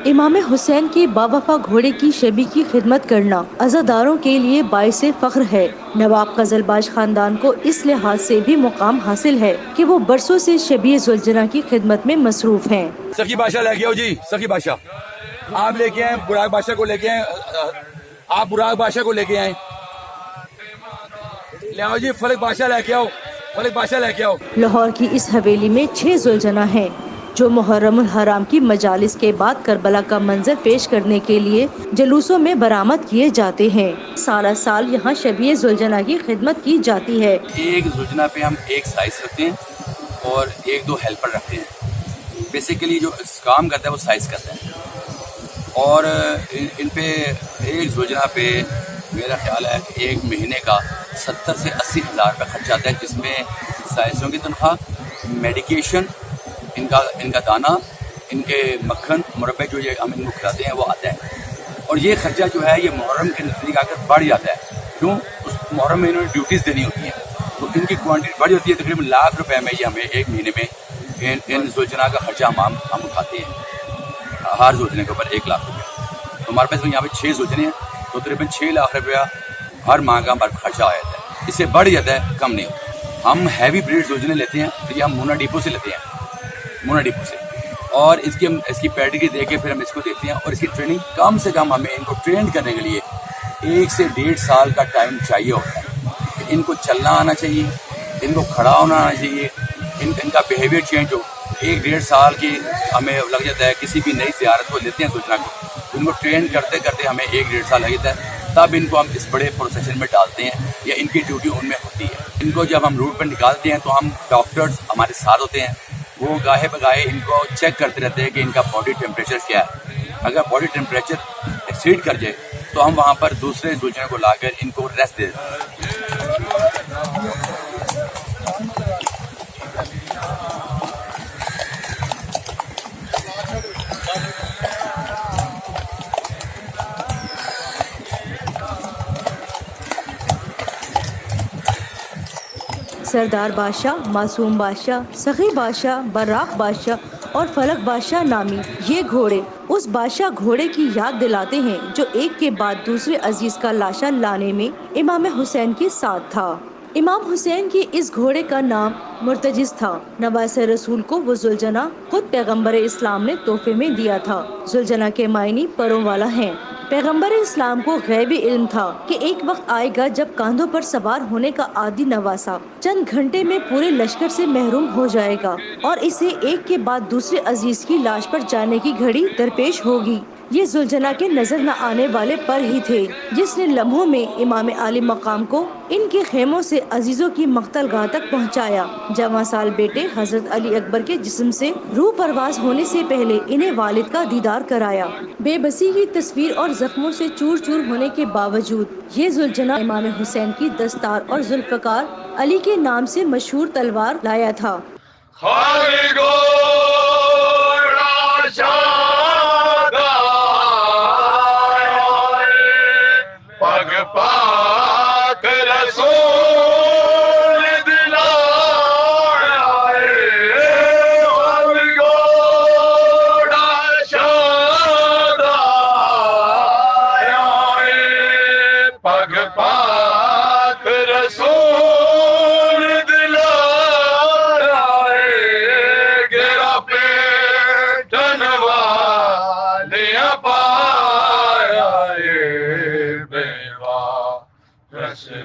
इमाम हुसैन के बावफा घोड़े की शबी की खिदमत करना अज़ादारों के लिए बाइस फख्र है। नवाब कजलबाज खानदान को इस लिहाज से भी मुकाम हासिल है कि वो बरसों से शबी ज़ुलजना की खिदमत में मसरूफ हैं। सखी बादशाह लेके आओ जी, सखी बादशाह आप लेके आए, बुराक बादशाह को लेके आए, आप बुराक बादशाह को लेके आए, ले आओ जी, फलक बादशाह लेके आओ, फलक बादशाह लेके आओ। लाहौर की इस हवेली में 6 ज़ुलजना हैं जो मुहर्रमुल हराम की मजालिस के बाद करबला का मंजर पेश करने के लिए जलूसों में बरामद किए जाते हैं। सारा साल यहाँ शबी ज़ुलजना की खिदमत की जाती है। एक ज़ुलजना पे हम एक साइज रखते हैं और एक दो हेल्पर रखते हैं। बेसिकली जो काम करता है वो साइज करता है और इन पे एक ज़ुलजना पे मेरा ख्याल है कि एक महीने का 70 से 80 हज़ार रुपये खर्च आता है, जिसमें साइज़ों की तनख्वाह, मेडिकेशन, इनका दाना, इनके मक्खन, मुरब्बे जो ये हम इनको खिलाते हैं वो आता है। और ये खर्चा जो है ये मुहर्रम के नज़दीक आकर बढ़ जाता है। क्यों? उस मुहर्रम में इन्होंने ड्यूटीज़ देनी होती हैं तो इनकी क्वांटिटी बढ़ जाती है। तकरीबन लाख रुपए में ये हमें एक महीने में इन ज़ुलजना का खर्चा हम उठाते हैं। हर ज़ुलजने के ऊपर 1 लाख रुपये। तो हमारे पास यहाँ पे 6 ज़ुलजने हैं तो तकरीबन 6 लाख रुपया हर माह का हमारा खर्चा आ जाता है। इससे बढ़ जाता है, कम नहीं होता। हम हैवी ब्रीड ज़ुलजने लेते हैं तो ये हम मुना डिपो से लेते हैं, मुना डिपो से, और इसकी पेडिग्री दे के फिर हम इसको देते हैं। और इसकी ट्रेनिंग कम से कम हमें इनको ट्रेन करने के लिए 1 से 1.5 साल का टाइम चाहिए होता है। इनको चलना आना चाहिए, इनको खड़ा होना आना चाहिए, इनका बिहेवियर चेंज हो। 1-1.5 साल की हमें लग जाता है। किसी भी नई ज़ियारत को लेते हैं ज़ुलजना को, इनको ट्रेन करते करते हमें 1-1.5 साल लग जाता है। तब इनको हम इस बड़े प्रोसेशन में डालते हैं या इनकी ड्यूटी उनमें होती है। इनको जब हम रूट पर निकालते हैं तो हम डॉक्टर्स हमारे साथ होते हैं, वो गाहे बगाहे इनको चेक करते रहते हैं कि इनका बॉडी टेम्परेचर क्या है। अगर बॉडी टेम्परेचर एक्सीड कर जाए तो हम वहाँ पर दूसरे ज़ुलजने को लाकर इनको रेस्ट दे देते हैं। सरदार बादशाह, मासूम बादशाह, सखी बादशाह, बर्राक बादशाह और फलक बादशाह नामी ये घोड़े उस बादशाह घोड़े की याद दिलाते हैं जो एक के बाद दूसरे अजीज का लाशा लाने में इमाम हुसैन के साथ था। इमाम हुसैन के इस घोड़े का नाम मुर्तजिज़ था। नवासे रसूल को वो ज़ुलजना खुद पैगम्बर इस्लाम ने तोहफे में दिया था। ज़ुलजना के मायने परों वाला है। पैगम्बर इस्लाम को गैबी इल्म था कि एक वक्त आएगा जब कांधों पर सवार होने का आदि नवासा चंद घंटे में पूरे लश्कर से महरूम हो जाएगा और इसे एक के बाद दूसरे अजीज की लाश पर जाने की घड़ी दरपेश होगी। ये ज़ुलजना के नजर न आने वाले पर ही थे जिसने लम्हों में इमाम आली मकाम को इनके खेमों से अजीजों की मख्तल गाह तक पहुँचाया। जवां साल बेटे हजरत अली अकबर के जिस्म से रूह परवाज होने से पहले इन्हें वालिद का दीदार कराया। बेबसी की तस्वीर और जख्मों से चूर चूर होने के बावजूद ये ज़ुलजना इमाम हुसैन की दस्तार और जुल्फ़कार अली के नाम से मशहूर तलवार लाया था।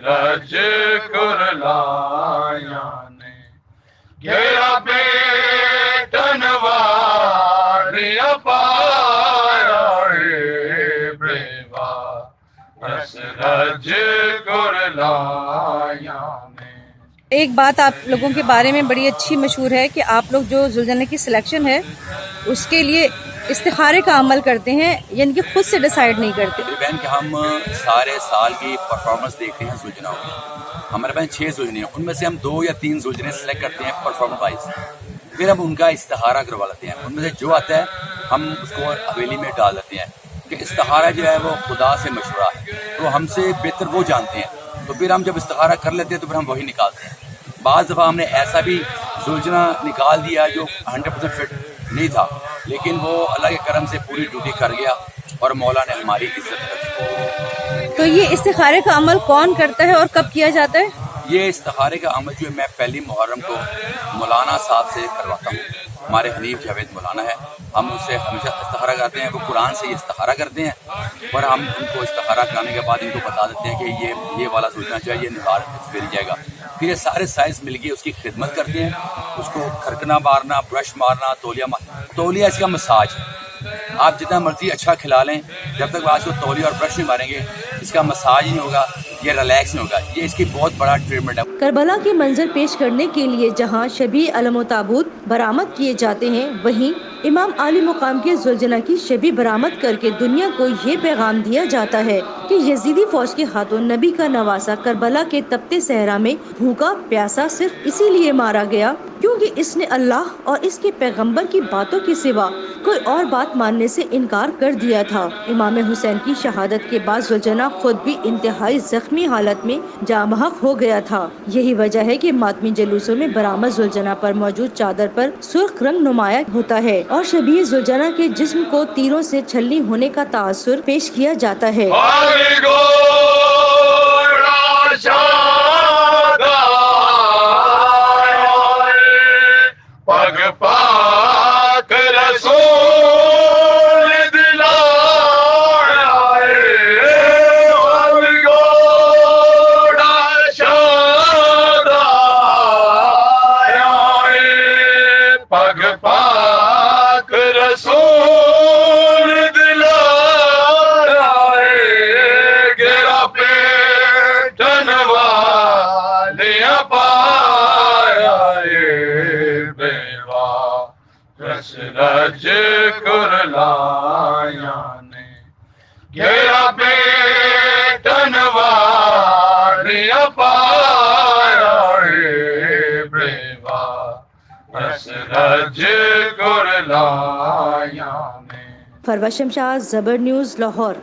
रज कुरलाया ने घेरा बेटन वारिया पाया बेवा रस रज कुरलाया ने। एक बात आप लोगों के बारे में बड़ी अच्छी मशहूर है कि आप लोग जो ज़ुलजना की सिलेक्शन है उसके लिए इस्तिखारे का अमल करते हैं, यानी कि खुद से डिसाइड नहीं करते। बहन कि हम सारे साल की परफॉर्मेंस देखते हैं ज़ुलजनाओं की। हमारे पास 6 ज़ुलजने हैं, उनमें से हम 2 या 3 ज़ुलजने सेलेक्ट करते हैं परफॉर्मेंस वाइज। फिर हम उनका इस्तिखारा करवा लेते हैं। उनमें से जो आता है हम उसको हवेली में डाल देते हैं कि इस्तिखारा जो है वो खुदा से मशवरा है, तो हमसे बेहतर वो जानते हैं। तो फिर हम जब इस्तिखारा कर लेते हैं तो फिर हम वही निकालते हैं। बाज़ दफ़ा हमने ऐसा भी ज़ुलजना निकाल दिया जो 100% फिट نہیں تھا، لیکن وہ اللہ کے کرم سے پوری ڈیوٹی کر گیا اور مولا نے ہماری عزت رکھی۔ تو یہ استخارے کا عمل کون کرتا ہے اور کب کیا جاتا ہے؟ یہ استخارے کا عمل جو ہے میں پہلی محرم کو مولانا صاحب سے کرواتا ہوں، ہمارے حنیف جاوید مولانا ہے، ہم اس سے ہمیشہ استخارہ کرتے ہیں، وہ قرآن سے یہ استخارہ کرتے ہیں اور ہم ان کو استخارہ کرانے کے بعد ان کو بتا دیتے ہیں کہ یہ والا سوچنا چاہیے، یہ نگار پھر جائے گا، پھر یہ سارے سائز مل کے اس کی خدمت کرتے ہیں، اس کو کھرکنا مارنا، برش مارنا، تولیہ اس کا مساج ہے، آپ جتنا مرضی اچھا کھلا لیں، جب تک آج کو تولیہ اور برش نہیں ماریں گے اس کا مساج نہیں ہوگا، یہ ریلیکس نہیں ہوگا، یہ اس کی بہت بڑا ٹریٹمنٹ ہے۔ کربلا کے منظر پیش کرنے کے لیے جہاں شبیہ علم و تابوت برآمد کیے جاتے ہیں، وہیں امام عالی مقام کے ذوالجنہ کی شبیہ برآمد کر کے دنیا کو یہ پیغام دیا جاتا ہے کہ یزیدی فوج کے ہاتھوں نبی کا نواسا کربلا کے تپتے صحرا میں بھوکا پیاسا صرف اسی لیے مارا گیا کیونکہ اس نے اللہ اور اس کے پیغمبر کی باتوں کے سوا کوئی اور بات ماننے سے انکار کر دیا تھا۔ امام حسین کی شہادت کے بعد ذوالجنہ خود بھی انتہائی زخمی حالت میں جاں بحق ہو گیا تھا۔ یہی وجہ ہے کہ ماتمی جلوسوں میں برآمد ذوالجنہ پر موجود چادر پر سرخ رنگ نمایاں ہوتا ہے اور شبیہ ذوالجنہ کے جسم کو تیروں سے چھلنی ہونے کا تاثر پیش کیا جاتا ہے۔ رج کرلایا نے گھیرا بیٹن واڑیا پایا بیوا رس رج کرلایا نے۔ فروہ شمشاد، زبر نیوز، لاہور۔